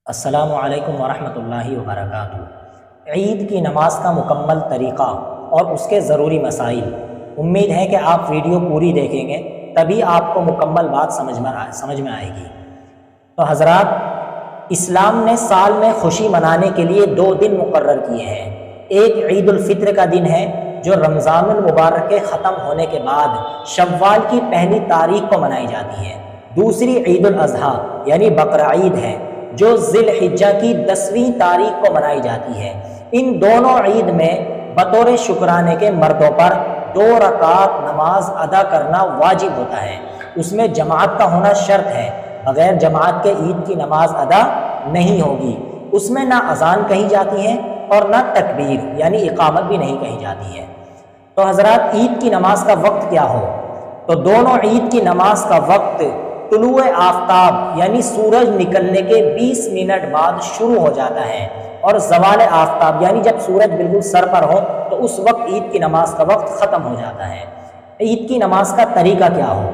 السلام علیکم ورحمۃ اللہ وبرکاتہ۔ عید کی نماز کا مکمل طریقہ اور اس کے ضروری مسائل۔ امید ہے کہ آپ ویڈیو پوری دیکھیں گے تبھی آپ کو مکمل بات سمجھ میں آئے گی۔ تو حضرات، اسلام نے سال میں خوشی منانے کے لیے 2 دن مقرر کیے ہیں۔ ایک عید الفطر کا دن ہے جو رمضان المبارک کے ختم ہونے کے بعد شوال کی پہلی تاریخ کو منائی جاتی ہے۔ دوسری عید الاضحیٰ یعنی بقرہ عید ہے جو ذی الحجہ کی 10ویں تاریخ کو منائی جاتی ہے۔ ان دونوں عید میں بطور شکرانے کے مردوں پر 2 رکعت نماز ادا کرنا واجب ہوتا ہے۔ اس میں جماعت کا ہونا شرط ہے، بغیر جماعت کے عید کی نماز ادا نہیں ہوگی۔ اس میں نہ اذان کہی جاتی ہے اور نہ تکبیر یعنی اقامت بھی نہیں کہی جاتی ہے۔ تو حضرات، عید کی نماز کا وقت کیا ہو؟ تو دونوں عید کی نماز کا وقت طلوع آفتاب یعنی سورج نکلنے کے 20 منٹ بعد شروع ہو جاتا ہے، اور زوال آفتاب یعنی جب سورج بالکل سر پر ہو تو اس وقت عید کی نماز کا وقت ختم ہو جاتا ہے۔ عید کی نماز کا طریقہ کیا ہو؟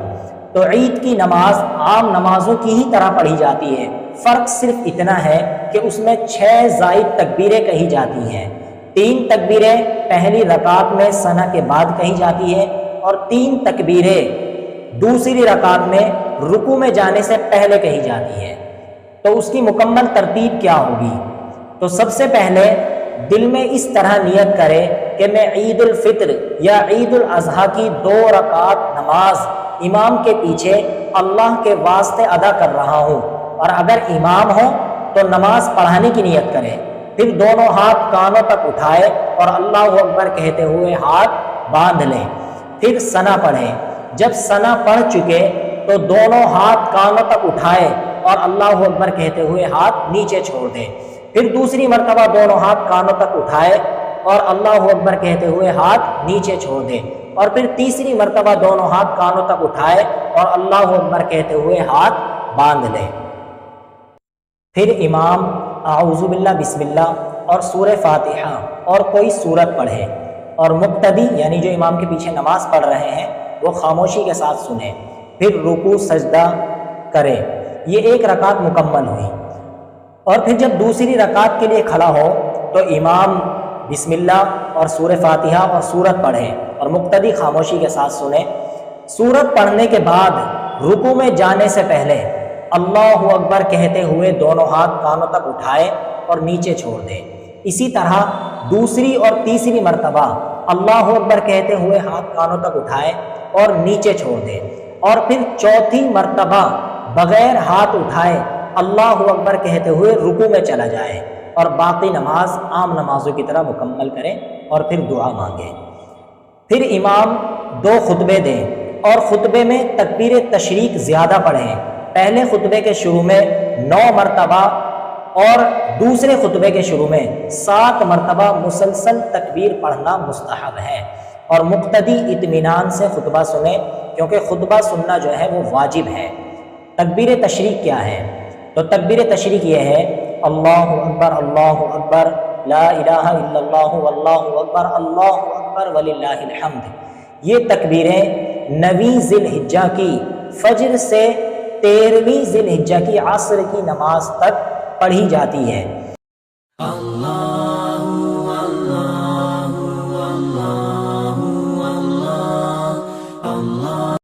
تو عید کی نماز عام نمازوں کی ہی طرح پڑھی جاتی ہے، فرق صرف اتنا ہے کہ اس میں 6 زائد تکبیریں کہی جاتی ہیں۔ 3 تکبیریں پہلی رکعت میں ثنا کے بعد کہی جاتی ہے، اور 3 تکبیریں دوسری رکعت میں رکوع میں جانے سے پہلے کہی جاتی ہے۔ تو اس کی مکمل ترتیب کیا ہوگی؟ تو سب سے پہلے دل میں اس طرح نیت کرے کہ میں عید الفطر یا عید الاضحیٰ کی 2 رکعت نماز امام کے پیچھے اللہ کے واسطے ادا کر رہا ہوں، اور اگر امام ہو تو نماز پڑھانے کی نیت کرے۔ پھر دونوں ہاتھ کانوں تک اٹھائے اور اللہ اکبر کہتے ہوئے ہاتھ باندھ لیں۔ پھر ثنا پڑھیں۔ جب ثنا پڑھ چکے تو دونوں ہاتھ کانوں تک اٹھائے اور اللہ اکبر کہتے ہوئے ہاتھ نیچے چھوڑ دیں۔ پھر دوسری مرتبہ دونوں ہاتھ کانوں تک اٹھائے اور اللہ اکبر کہتے ہوئے ہاتھ نیچے چھوڑ دیں، اور پھر تیسری مرتبہ دونوں ہاتھ کانوں تک اٹھائے اور اللہ اکبر کہتے ہوئے ہاتھ باندھ لیں۔ پھر امام اعوذ باللہ بسم اللہ اور سورہ فاتحہ اور کوئی سورت پڑھے، اور مقتدی یعنی جو امام کے پیچھے نماز پڑھ رہے ہیں وہ خاموشی کے ساتھ سنیں۔ پھر رکوع سجدہ کرے۔ یہ 1 رکعت مکمل ہوئی، اور پھر جب دوسری رکعت کے لیے کھڑا ہو تو امام بسم اللہ اور سورہ فاتحہ اور سورت پڑھے اور مقتدی خاموشی کے ساتھ سنیں۔ سورت پڑھنے کے بعد رکوع میں جانے سے پہلے اللہ اکبر کہتے ہوئے دونوں ہاتھ کانوں تک اٹھائے اور نیچے چھوڑ دیں۔ اسی طرح دوسری اور تیسری مرتبہ اللہ اکبر کہتے ہوئے ہاتھ کانوں تک اٹھائے اور نیچے چھوڑ دیں، اور پھر چوتھی مرتبہ بغیر ہاتھ اٹھائے اللہ اکبر کہتے ہوئے رکوع میں چلا جائے، اور باقی نماز عام نمازوں کی طرح مکمل کریں اور پھر دعا مانگیں۔ پھر امام 2 خطبے دیں، اور خطبے میں تکبیر تشریق زیادہ پڑھیں۔ پہلے خطبے کے شروع میں 9 مرتبہ اور دوسرے خطبے کے شروع میں 7 مرتبہ مسلسل تکبیر پڑھنا مستحب ہے، اور مقتدی اطمینان سے خطبہ سنیں کیونکہ خطبہ سننا جو ہے وہ واجب ہے۔ تکبیر تشریق کیا ہے؟ تو تکبیر تشریق یہ ہے اللہ اکبر لا الہ الا اللہ واللہ اکبر اللہ اکبر وللہ الحمد۔ یہ تکبیریں 9ویں ذی الحجہ کی فجر سے 13ویں ذی الحجہ کی عصر کی نماز تک پڑھی جاتی ہے۔